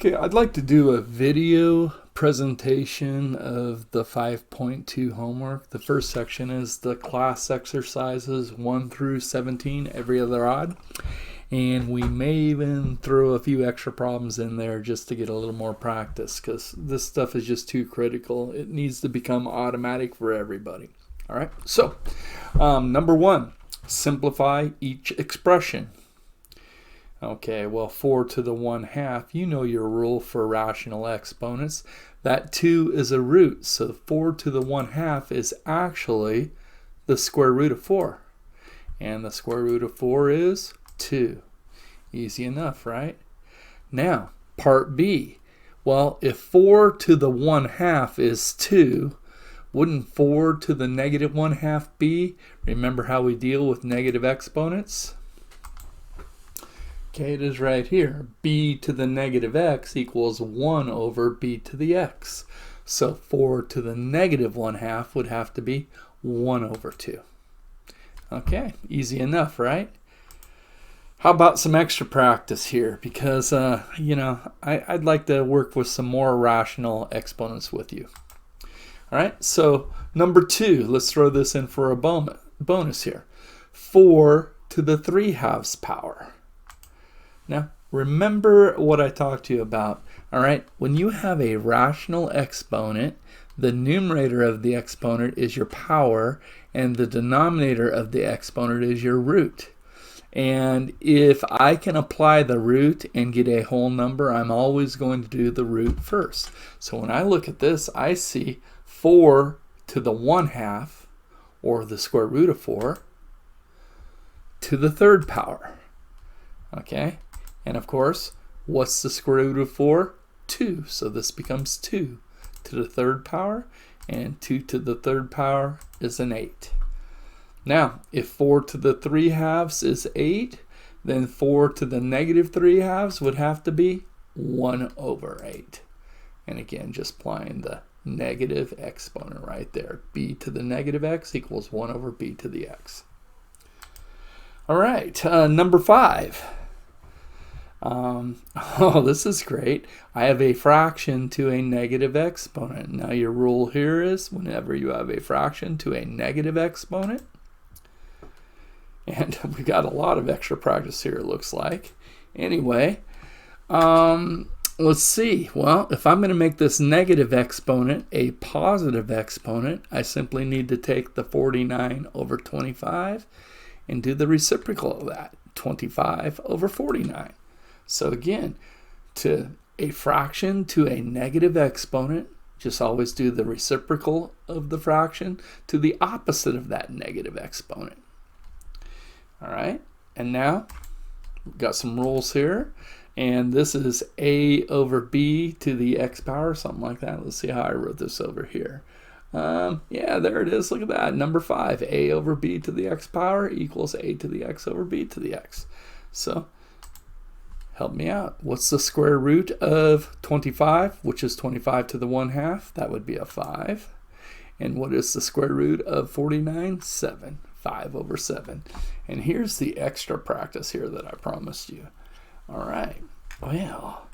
Okay, I'd like to do a video presentation of the 5.2 homework. The first section is the class exercises 1 through 17, every other odd. And we may even throw a few extra problems in there just to get a little more practice, because this stuff is just too critical. It needs to become automatic for everybody. All right, so number 1, simplify each expression. Okay, well, 4 to the 1/2, you know your rule for rational exponents. That 2 is a root, so 4 to the 1/2 is actually the square root of 4. And the square root of 4 is 2. Easy enough, right? Now, part B. Well, if 4 to the 1/2 is 2, wouldn't 4 to the negative 1/2 be? Remember how we deal with negative exponents? Okay, it is right here. B to the negative x equals 1 over b to the x. So 4 to the negative 1/2 would have to be 1 over 2. Okay, easy enough, right? How about some extra practice here? Because, I'd like to work with some more rational exponents with you. All right, so number 2, let's throw this in for a bonus here. 4 to the 3/2 power. Now, remember what I talked to you about. All right, when you have a rational exponent, the numerator of the exponent is your power, and the denominator of the exponent is your root. And if I can apply the root and get a whole number, I'm always going to do the root first. So when I look at this, I see 4 to the 1/2, or the square root of 4, to the 3rd power. Okay? And of course, what's the square root of 4? 2. So this becomes 2 to the 3rd power, and 2 to the 3rd power is an 8. Now, if 4 to the 3/2 is 8, then 4 to the negative 3/2 would have to be 1 over 8. And again, just applying the negative exponent right there. B to the negative x equals 1 over b to the x. All right, number 5. This is great. I have a fraction to a negative exponent. Now your rule here is whenever you have a fraction to a negative exponent, and we got a lot of extra practice here, it looks like. Anyway, let's see. Well, if I'm going to make this negative exponent a positive exponent, I simply need to take the 49 over 25 and do the reciprocal of that, 25 over 49. So again, to a fraction to a negative exponent, just always do the reciprocal of the fraction to the opposite of that negative exponent. All right, and now we've got some rules here, and this is a over b to the x power, something like that. Let's see how I wrote this over here. Yeah, there it is. Look at that. Number 5, a over b to the x power equals a to the x over b to the x. So help me out. What's the square root of 25, which is 25 to the 1/2? That would be a 5. And what is the square root of 49? 7. 5 over 7. And here's the extra practice here that I promised you. All right. Well,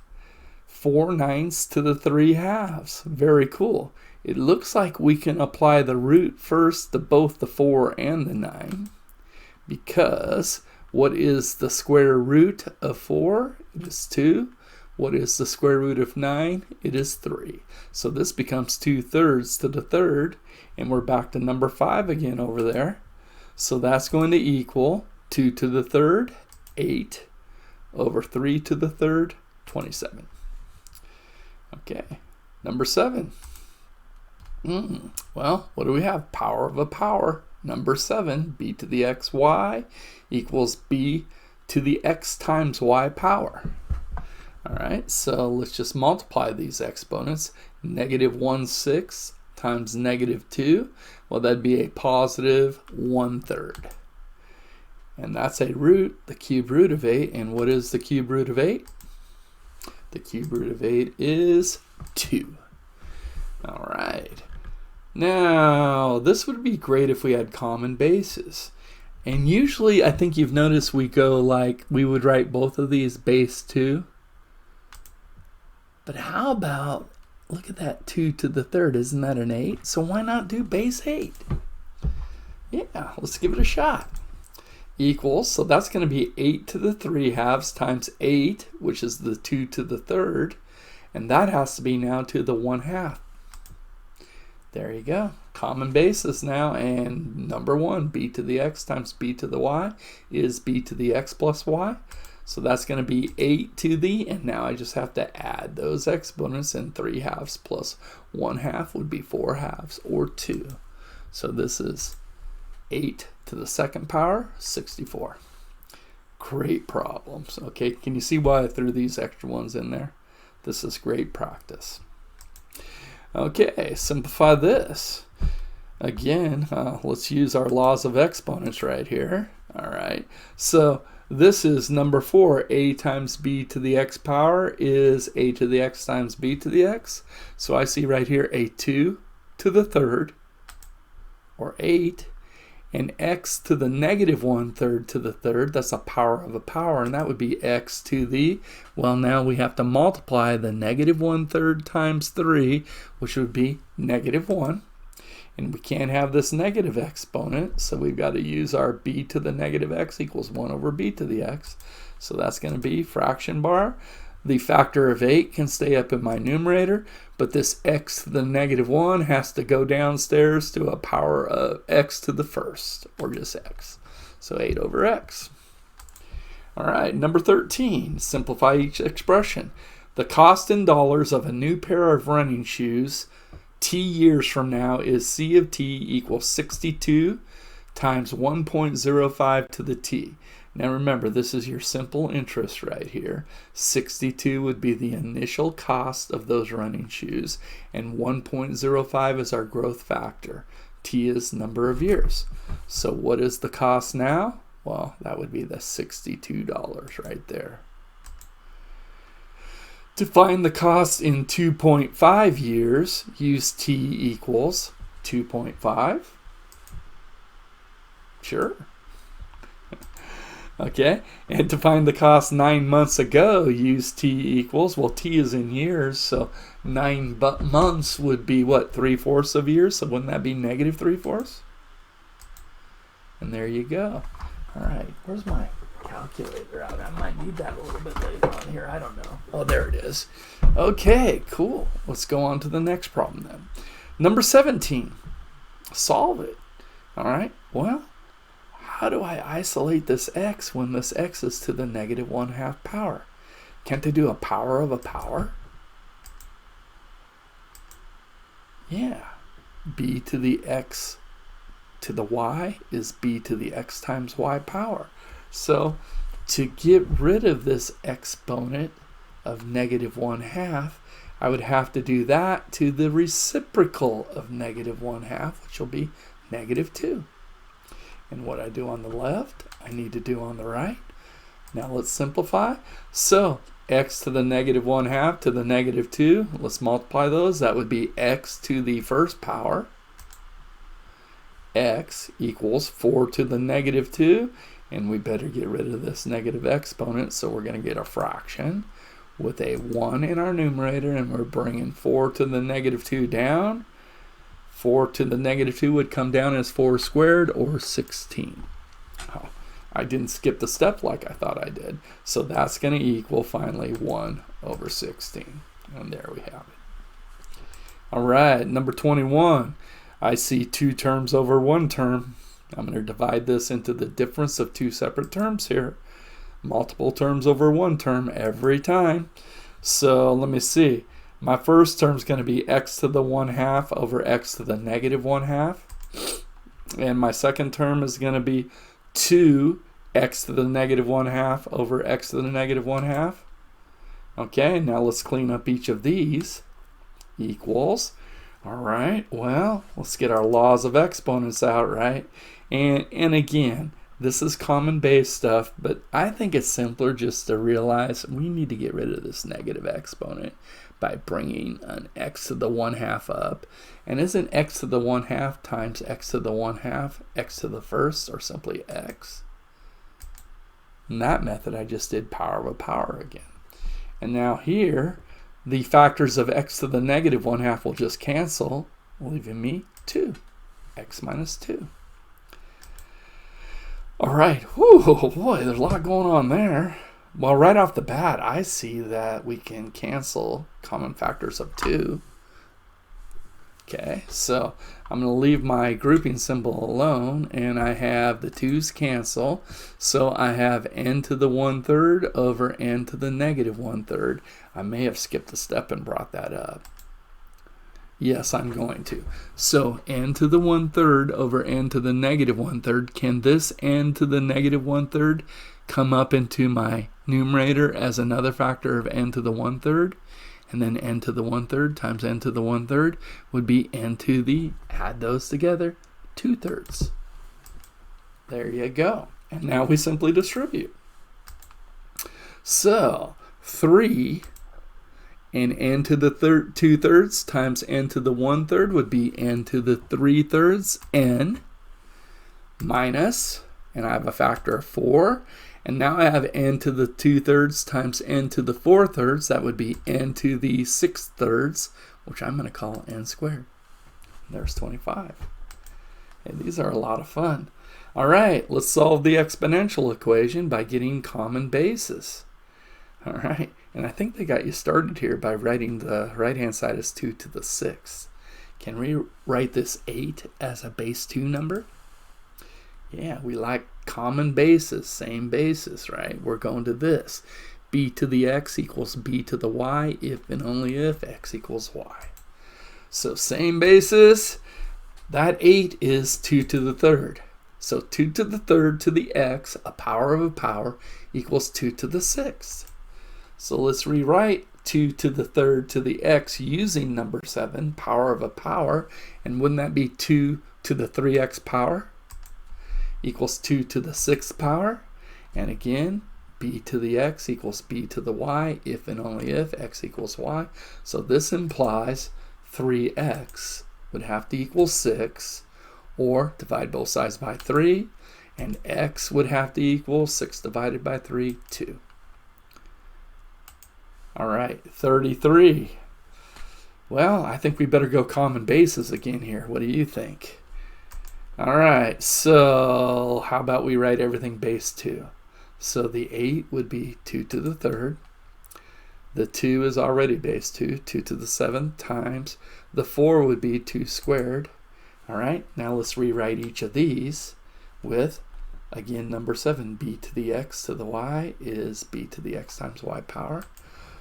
4/9 to the 3/2. Very cool. It looks like we can apply the root first to both the 4 and the 9, because what is the square root of 4? It is 2. What is the square root of 9? It is 3. So this becomes 2/3 to the 3rd, and we're back to number 5 again over there. So that's going to equal 2 to the 3rd, 8, over 3 to the 3rd, 27. Okay, number 7. Well, what do we have? Power of a power. Number 7, b to the xy equals b to the x times y power. All right, so let's just multiply these exponents. Negative 1/6 times negative 2, well, that'd be a positive 1/3. And that's a root, the cube root of 8. And what is the cube root of 8? The cube root of 8 is 2. All right. Now, this would be great if we had common bases. And usually, I think you've noticed we go like, we would write both of these base 2. But how about, look at that 2 to the third. Isn't that an 8? So why not do base 8? Yeah, let's give it a shot. Equals, so that's going to be 8 to the 3 halves times 8, which is the 2 to the third. And that has to be now to the 1 half. There you go. Common basis now. And number 1, b to the x times b to the y is b to the x plus y. So that's going to be 8 to the, and now I just have to add those exponents, and 3 halves plus 1 half would be 4 halves, or 2. So this is 8 to the second power, 64. Great problems. Okay, can you see why I threw these extra ones in there? This is great practice. Okay, simplify this. Again, let's use our laws of exponents right here. All right, so this is number 4. A times b to the x power is a to the x times b to the x. So I see right here a 2 to the third, or 8, and x to the negative 1/3 to the third. That's a power of a power, and that would be x to the, well, now we have to multiply the negative 1/3 times 3, which would be negative 1. And we can't have this negative exponent, so we've got to use our b to the negative x equals 1 over b to the x. So that's going to be fraction bar. The factor of 8 can stay up in my numerator, but this x to the negative 1 has to go downstairs to a power of x to the first, or just x. So 8 over x. All right, number 13, simplify each expression. The cost in dollars of a new pair of running shoes t years from now is c of t equals 62 times 1.05 to the t. Now remember, this is your simple interest right here. 62 would be the initial cost of those running shoes, and 1.05 is our growth factor. T is number of years. So what is the cost now? Well, that would be the $62 right there. To find the cost in 2.5 years, use t equals 2.5. Sure. Okay, and to find the cost 9 months ago, use t equals, well, t is in years, so 9 months would be what, 3/4 of years? So wouldn't that be negative 3/4? And there you go. All right, where's my calculator out? I might need that a little bit later on here. I don't know. Oh, there it is. Okay, cool. Let's go on to the next problem then. Number 17. Solve it. All right, well, how do I isolate this x when this x is to the negative 1/2 power? Can't they do a power of a power? Yeah. B to the x to the y is b to the x times y power. So to get rid of this exponent of negative 1/2, I would have to do that to the reciprocal of negative 1/2, which will be negative 2. And what I do on the left, I need to do on the right. Now let's simplify. So x to the negative 1/2 to the negative 2, let's multiply those. That would be x to the first power. X equals 4 to the negative 2. And we better get rid of this negative exponent, so we're going to get a fraction with a 1 in our numerator, and we're bringing 4 to the negative 2 down. 4 to the negative 2 would come down as 4 squared, or 16. Oh, I didn't skip the step like I thought I did. So that's going to equal, finally, 1 over 16. And there we have it. All right, number 21. I see 2 terms over 1 term. I'm going to divide this into the difference of 2 separate terms here. Multiple terms over 1 term every time. So let me see. My first term is going to be x to the 1/2 over x to the negative 1/2. And my second term is going to be 2x to the negative 1/2 over x to the negative 1/2. Okay, now let's clean up each of these. Equals. All right, well, let's get our laws of exponents out, right? And again, this is common base stuff, but I think it's simpler just to realize we need to get rid of this negative exponent by bringing an x to the 1/2 up. And isn't x to the 1/2 times x to the 1/2 x to the first, or simply x? In that method, I just did power of a power again. And now here, the factors of x to the negative 1/2 will just cancel, leaving me 2, x minus 2. All right, whew, boy, there's a lot going on there. Well, right off the bat, I see that we can cancel common factors of 2. Okay, so I'm going to leave my grouping symbol alone, and I have the 2's cancel. So I have n to the 1/3 over n to the negative 1/3. I may have skipped a step and brought that up. Yes, I'm going to. So n to the 1/3 over n to the negative 1/3. Can this n to the negative 1/3 come up into my numerator as another factor of n to the 1/3? And then n to the 1/3 times n to the 1/3 would be n to the, add those together, 2/3. There you go. And now we simply distribute. So 3 and n to the 2/3 times n to the 1/3 would be n to the 3/3 n minus, and I have a factor of 4. And now I have n to the 2/3 times n to the 4/3. That would be n to the 6/3, which I'm going to call n squared. There's 25. And these are a lot of fun. All right, let's solve the exponential equation by getting common bases. All right, and I think they got you started here by writing the right-hand side as 2 to the 6th. Can we write this 8 as a base 2 number? Yeah, we like common bases, same basis, right? We're going to this. B to the x equals b to the y if and only if x equals y. So same basis, that 8 is 2 to the 3rd. So 2 to the 3rd to the x, a power of a power, equals 2 to the 6th. So let's rewrite 2 to the 3rd to the x using number 7, power of a power, and wouldn't that be 2 to the 3x power? Equals 2 to the 6th power, and again b to the x equals b to the y if and only if x equals y. So this implies 3x would have to equal 6, or divide both sides by 3, and x would have to equal 6 divided by 3, 2. All right, 33. Well, I think we better go common bases again here. What do you think? All right, so how about we write everything base 2? So the 8 would be 2 to the 3rd. The 2 is already base 2, 2 to the 7th times. The 4 would be 2 squared. All right, now let's rewrite each of these with, again, number 7. B to the x to the y is b to the x times y power.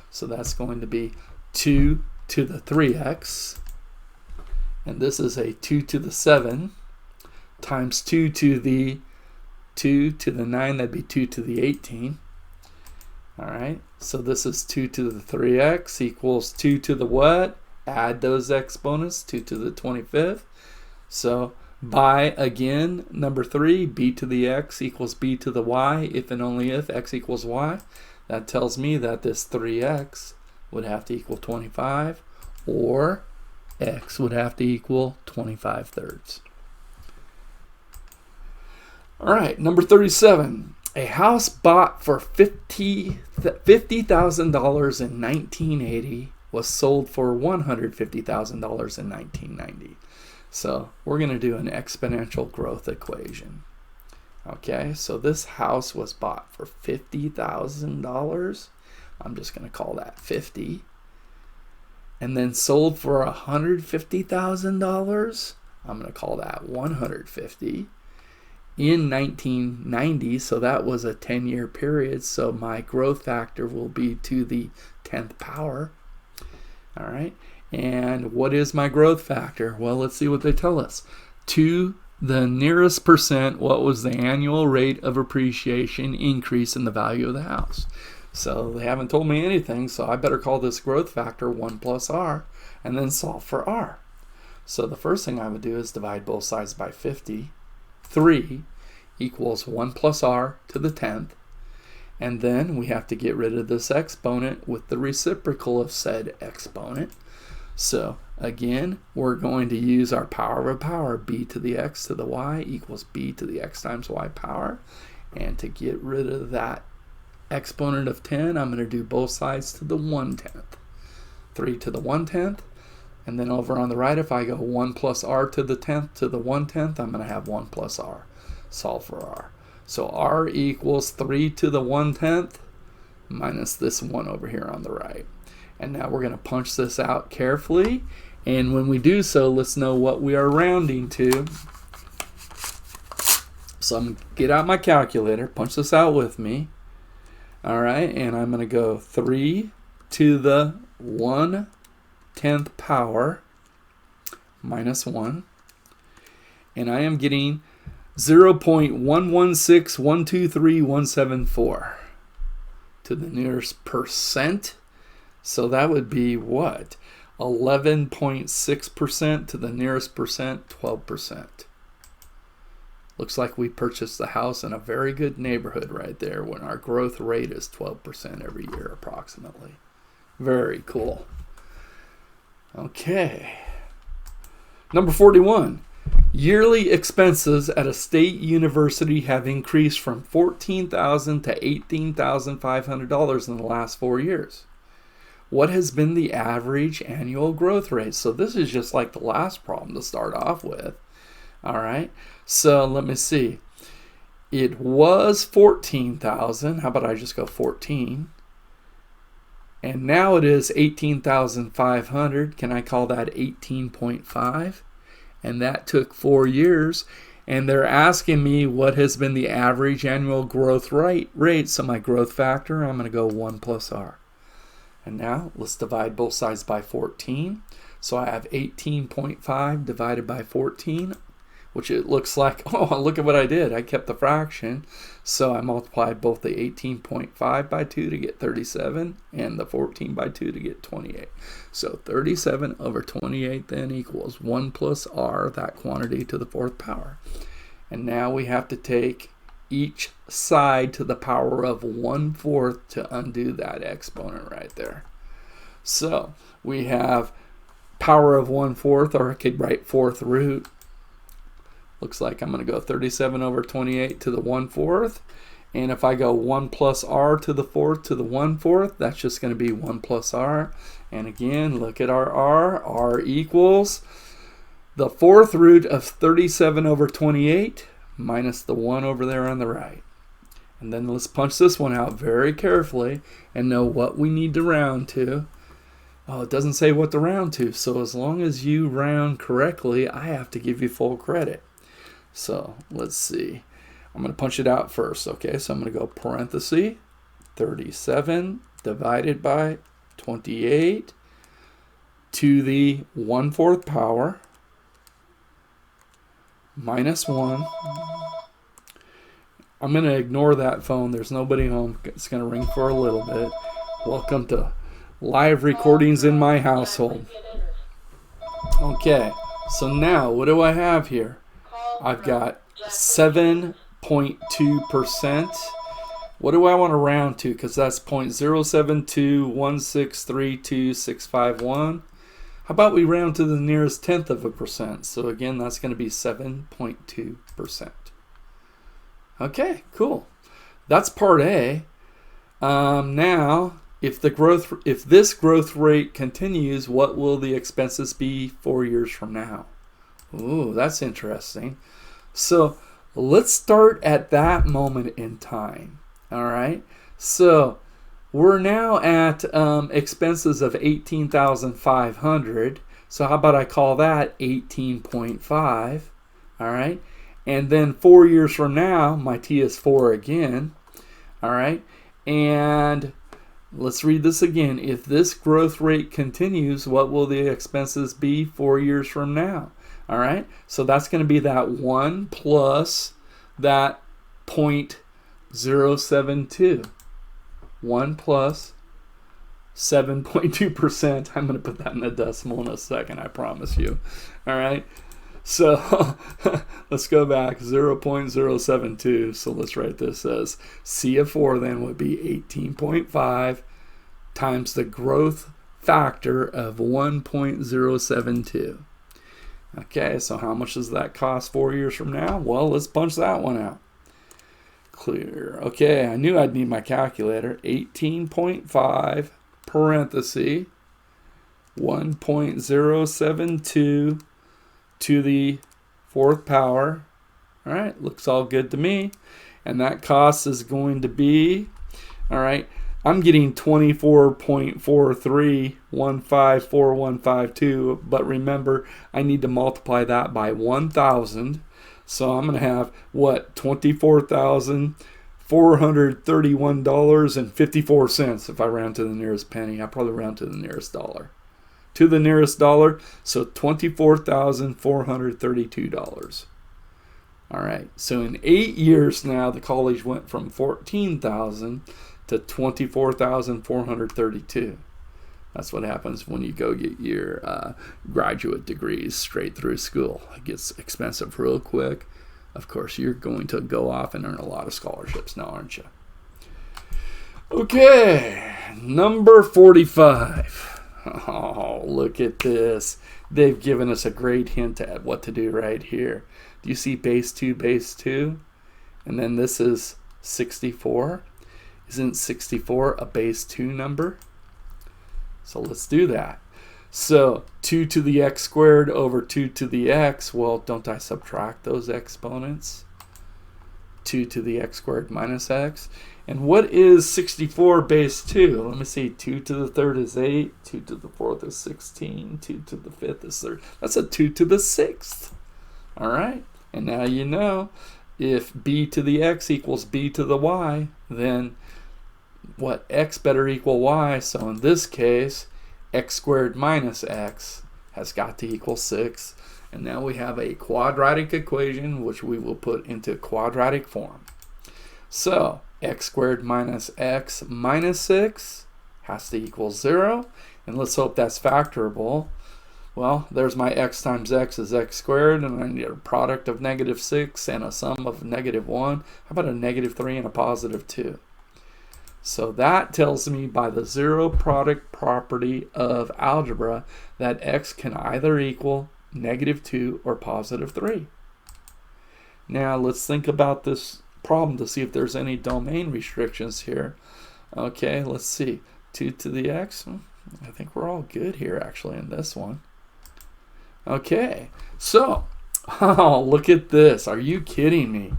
So that's going to be 2 to the 3x. And this is a 2 to the 7. Times 2 to the 9, that'd be 2 to the 18. All right, so this is 2 to the 3x equals 2 to the what? Add those exponents, 2 to the 25th. So by, again, number 3, b to the x equals b to the y if and only if x equals y. That tells me that this 3x would have to equal 25, or x would have to equal 25/3. All right, number 37. A house bought for $50,000 in 1980 was sold for $150,000 in 1990. So we're going to do an exponential growth equation. Okay, so this house was bought for $50,000. I'm just going to call that 50. And then sold for $150,000. I'm going to call that 150. In 1990, so that was a 10-year period, so my growth factor will be to the 10th power. All right, and what is my growth factor? Well, let's see what they tell us. To the nearest percent, what was the annual rate of appreciation increase in the value of the house? So they haven't told me anything, so I better call this growth factor 1 plus r, and then solve for r. So the first thing I would do is divide both sides by 50. 3 equals 1 plus r to the 10th. And then we have to get rid of this exponent with the reciprocal of said exponent. So again, we're going to use our power of a power. B to the x to the y equals b to the x times y power. And to get rid of that exponent of 10, I'm going to do both sides to the 1/10. 3 to the 1/10. And then over on the right, if I go 1 plus r to the 10th to the 1/10, I'm going to have 1 plus r. Solve for r. So r equals 3 to the 1/10 minus this 1 over here on the right. And now we're going to punch this out carefully. And when we do so, let's know what we are rounding to. So I'm going to get out my calculator, punch this out with me. All right, and I'm going to go 3 to the 1/10 power minus 1. And I am getting 0.116123,174 to the nearest percent. So that would be what? 11.6% to the nearest percent, 12%. Looks like we purchased the house in a very good neighborhood right there when our growth rate is 12% every year approximately. Very cool. Okay. Number 41. Yearly expenses at a state university have increased from $14,000 to $18,500 in the last 4 years. What has been the average annual growth rate? So this is just like the last problem to start off with. All right, so let me see. It was 14,000. How about I just go 14? And now it is 18,500. Can I call that 18.5? And that took 4 years. And they're asking me what has been the average annual growth rate. So my growth factor, I'm going to go 1 plus r. And now let's divide both sides by 14. So I have 18.5 divided by 14, which it looks like, oh, look at what I did. I kept the fraction. So I multiplied both the 18.5 by 2 to get 37 and the 14 by 2 to get 28. So 37 over 28 then equals 1 plus r, that quantity, to the 4th power. And now we have to take each side to the power of 1/4 to undo that exponent right there. So we have power of 1/4, or I could write 4th root. Looks like I'm going to go 37 over 28 to the 1/4. And if I go 1 plus r to the 4th to the 1/4, that's just going to be 1 plus r. And again, look at our r. R equals the 4th root of 37 over 28 minus the 1 over there on the right. And then let's punch this one out very carefully and know what we need to round to. Oh, it doesn't say what to round to. So as long as you round correctly, I have to give you full credit. So let's see. I'm going to punch it out first. Okay, so I'm going to go parenthesis 37 divided by 28 to the 1/4 power minus 1. I'm going to ignore that phone. There's nobody home. It's going to ring for a little bit. Welcome to live recordings in my household. Okay, so now what do I have here? I've got 7.2%. What do I want to round to? Because that's 0.07216322651. How about we round to the nearest 1/10 of a percent? So again, that's going to be 7.2%. Okay, cool. That's part A. Now, if this growth rate continues, what will the expenses be 4 years from now? Ooh, that's interesting. So let's start at that moment in time. All right. So we're now at expenses of 18,500. So how about I call that 18.5? All right. And then 4 years from now, my T is 4 again. All right. And let's read this again. If this growth rate continues, what will the expenses be 4 years from now? All right. So that's going to be that 1 plus that 0.072. 1 plus 7.2%. I'm going to put that in a decimal in a second, I promise you. All right. So let's go back, 0.072. So let's write this as C of 4 then would be 18.5 times the growth factor of 1.072. Okay, so how much does that cost 4 years from now? Well, let's punch that one out. Clear. Okay, I knew I'd need my calculator. 18.5 parenthesis 1.072 to the 4th power. All right, looks all good to me. And that cost is going to be, all right, I'm getting 24.43154152, but remember, I need to multiply that by 1,000. So I'm going to have, what, $24,431.54 if I round to the nearest penny. I probably round to the nearest dollar. To the nearest dollar, so $24,432. All right, so in 8 years now, the college went from $14,000 to $24,432. That's what happens when you go get your graduate degrees straight through school. It gets expensive real quick. Of course, you're going to go off and earn a lot of scholarships now, aren't you? Okay, number 45. Oh, look at this. They've given us a great hint at what to do right here. Do you see base 2, base 2? And then this is 64. Isn't 64 a base 2 number? So let's do that. So 2 to the x squared over 2 to the x. Well, don't I subtract those exponents? 2 to the x squared minus x. And what is 64 base 2? Let me see. 2 to the 3rd is 8. 2 to the 4th is 16. 2 to the 5th is 30. That's a 2 to the 6th. All right. And now you know if b to the x equals b to the y, then what, x better equal y. So in this case, x squared minus x has got to equal 6. And now we have a quadratic equation, which we will put into quadratic form. So x squared minus x minus 6 has to equal 0. And let's hope that's factorable. Well, there's my x times x is x squared, and I need a product of -6 and a sum of -1. How about a -3 and a +2? So that tells me by the zero product property of algebra that x can either equal -2 or +3. Now let's think about this problem to see if there's any domain restrictions here. Okay, let's see. 2 to the x. I think we're all good here actually in this one. Okay, so, oh, look at this. Are you kidding me?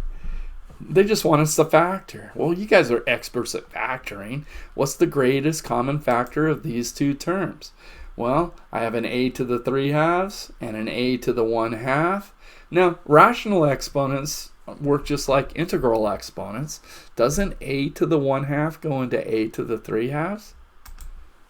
They just want us to factor. Well, you guys are experts at factoring. What's the greatest common factor of these two terms? Well, I have an a to the 3/2 and an a to the 1/2. Now, rational exponents work just like integral exponents. Doesn't a to the 1/2 go into a to the 3/2?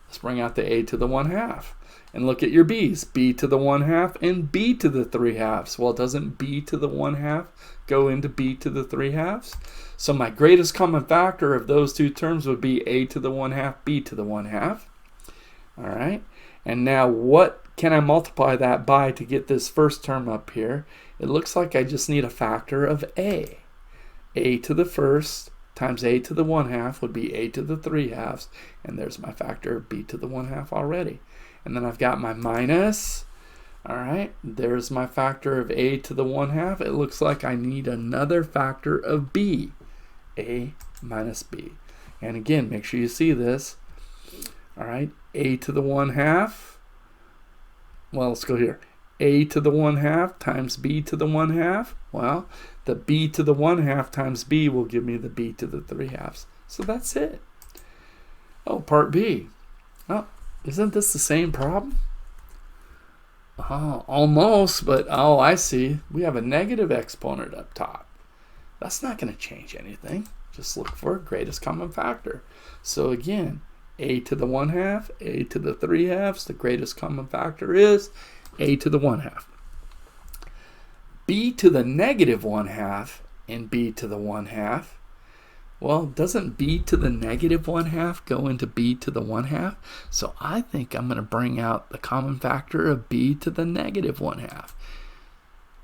Let's bring out the a to the 1/2. And look at your b's, b to the 1/2 and b to the 3/2. Well, doesn't b to the 1/2 go into b to the 3/2? So my greatest common factor of those two terms would be a to the 1/2, b to the 1/2. All right. And now what can I multiply that by to get this first term up here? It looks like I just need a factor of a. A to the first times a to the 1/2 would be a to the 3/2. And there's my factor of b to the 1/2 already. And then I've got my minus. All right, there's my factor of a to the 1/2. It looks like I need another factor of b, a minus b. And again, make sure you see this. All right, a to the 1/2. Well, let's go here. A to the 1/2 times b to the 1/2. Well, the b to the 1/2 times b will give me the b to the 3/2. So that's it. Oh, part B. Oh, isn't this the same problem? Oh, almost, but oh, I see. We have a negative exponent up top. That's not going to change anything. Just look for greatest common factor. So again, a to the 1/2, a to the 3/2. The greatest common factor is a to the 1/2. B to the -1/2 and b to the 1/2. Well, doesn't b to the -1/2 go into b to the 1/2? So I think I'm going to bring out the common factor of b to the -1/2.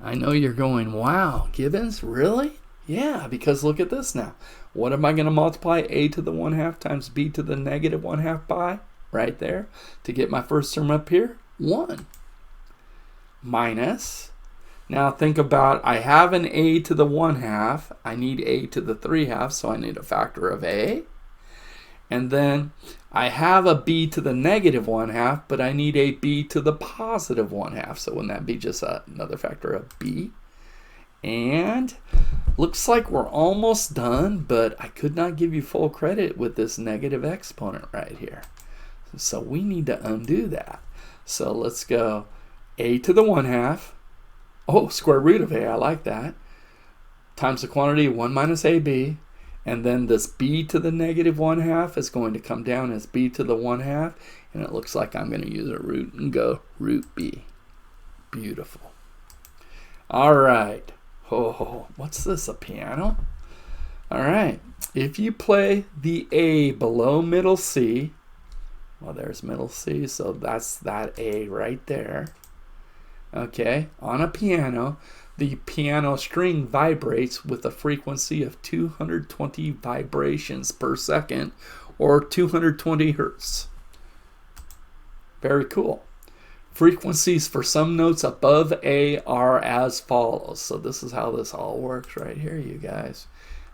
I know you're going, wow, Gibbons, really? Yeah, because look at this now. What am I going to multiply a to the 1/2 times b to the -1/2 by? Right there. To get my first term up here, 1. Minus. Now think about, I have an a to the 1/2. I need a to the 3/2, so I need a factor of a. And then I have a b to the negative 1/2, but I need a b to the positive 1/2. So wouldn't that be just another factor of b? And looks like we're almost done, but I could not give you full credit with this negative exponent right here. So we need to undo that. So let's go a to the 1/2. Oh, square root of a, I like that. Times the quantity 1 minus ab. And then this b to the negative 1/2 is going to come down as b to the 1/2. And it looks like I'm going to use a root and go root b. Beautiful. All right. Oh, what's this, a piano? All right. If you play the A below middle C, well, there's middle C, so that's that A right there. Okay, on a piano, the piano string vibrates with a frequency of 220 vibrations per second, or 220 hertz. Very cool. Frequencies for some notes above A are as follows. So this is how this all works right here, you guys.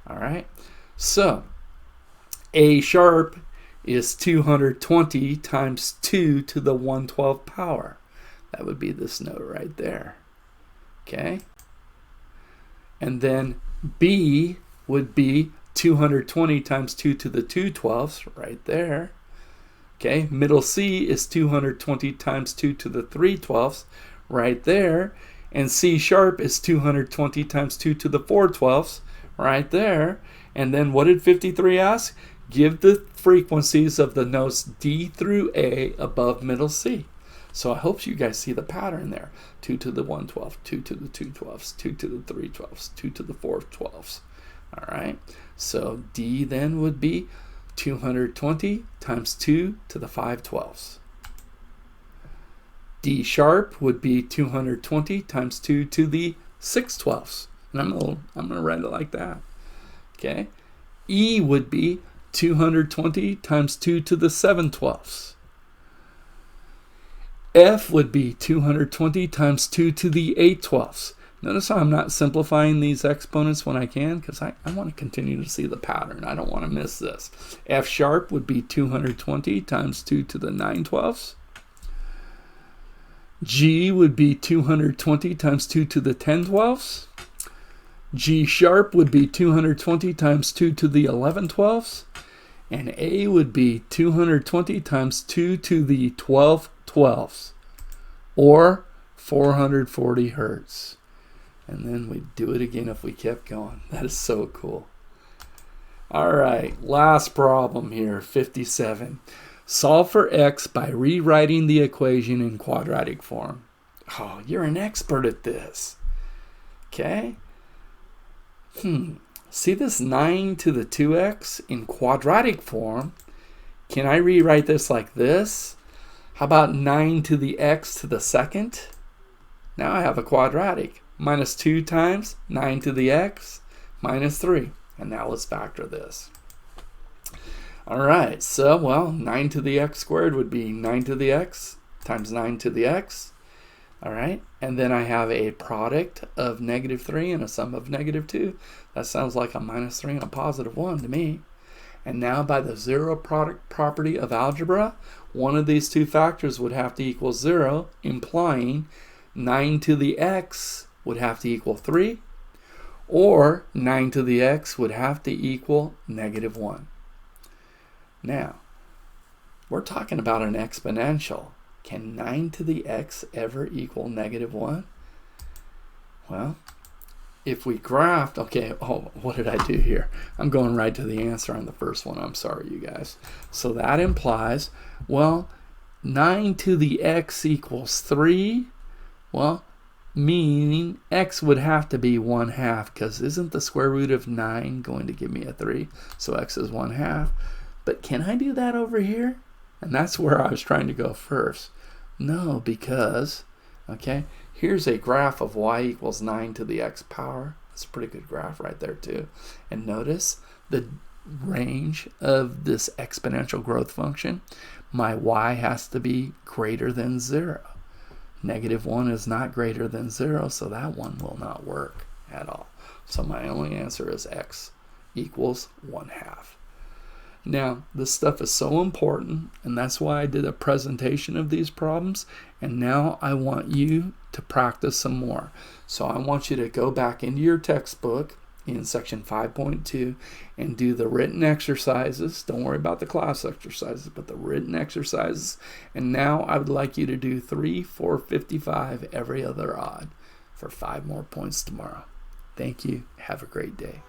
All right. So A sharp is 220 times 2 to the 112 power. That would be this note right there. Okay. And then B would be 220 times 2 to the 212ths right there. Okay, middle C is 220 times 2 to the 312ths right there. And C sharp is 220 times 2 to the 412ths right there. And then what did 53 ask? Give the frequencies of the notes D through A above middle C. So I hope you guys see the pattern there. 2 to the 112th, 2 to the 212ths, 2 to the 312ths, 2 to the 412ths. All right, so D then would be 220 times 2 to the 512ths. D sharp would be 220 times 2 to the 612ths. And I'm gonna write it like that. Okay. E would be 220 times 2 to the 712ths. F would be 220 times 2 to the 812ths. Notice how I'm not simplifying these exponents when I can, because I want to continue to see the pattern. I don't want to miss this. F sharp would be 220 times 2 to the 912ths. G would be 220 times 2 to the 1012ths. G sharp would be 220 times 2 to the 1112ths. And A would be 220 times 2 to the 1212ths, or 440 hertz. And then we'd do it again if we kept going. That is so cool. All right, last problem here, 57. Solve for x by rewriting the equation in quadratic form. Oh, you're an expert at this. Okay. See this 9 to the 2x in quadratic form? Can I rewrite this like this? How about 9 to the x to the second? Now I have a quadratic. Minus 2 times 9 to the x minus 3. And now let's factor this. All right, so, well, 9 to the x squared would be 9 to the x times 9 to the x. All right, and then I have a product of negative 3 and a sum of negative 2. That sounds like a minus 3 and a positive 1 to me. And now by the zero product property of algebra, one of these two factors would have to equal 0, implying 9 to the x would have to equal 3, or 9 to the x would have to equal negative 1. Now, we're talking about an exponential. Can 9 to the x ever equal negative 1? Well, if we graphed, okay, oh, what did I do here? I'm going right to the answer on the first one. I'm sorry, you guys. So that implies, well, 9 to the x equals 3. Well, meaning x would have to be 1/2, because isn't the square root of 9 going to give me a 3? So x is 1/2. But can I do that over here? And that's where I was trying to go first. No, because, okay, here's a graph of y equals 9 to the x power. That's a pretty good graph right there too. And notice the range of this exponential growth function. My y has to be greater than 0. Negative 1 is not greater than 0, so that one will not work at all. So my only answer is x equals 1/2. Now, this stuff is so important, and that's why I did a presentation of these problems, and now I want you to practice some more. So I want you to go back into your textbook in section 5.2 and do the written exercises. Don't worry about the class exercises, but the written exercises. And now I would like you to do 3, 4, 55 every other odd for 5 more points tomorrow. Thank you. Have a great day.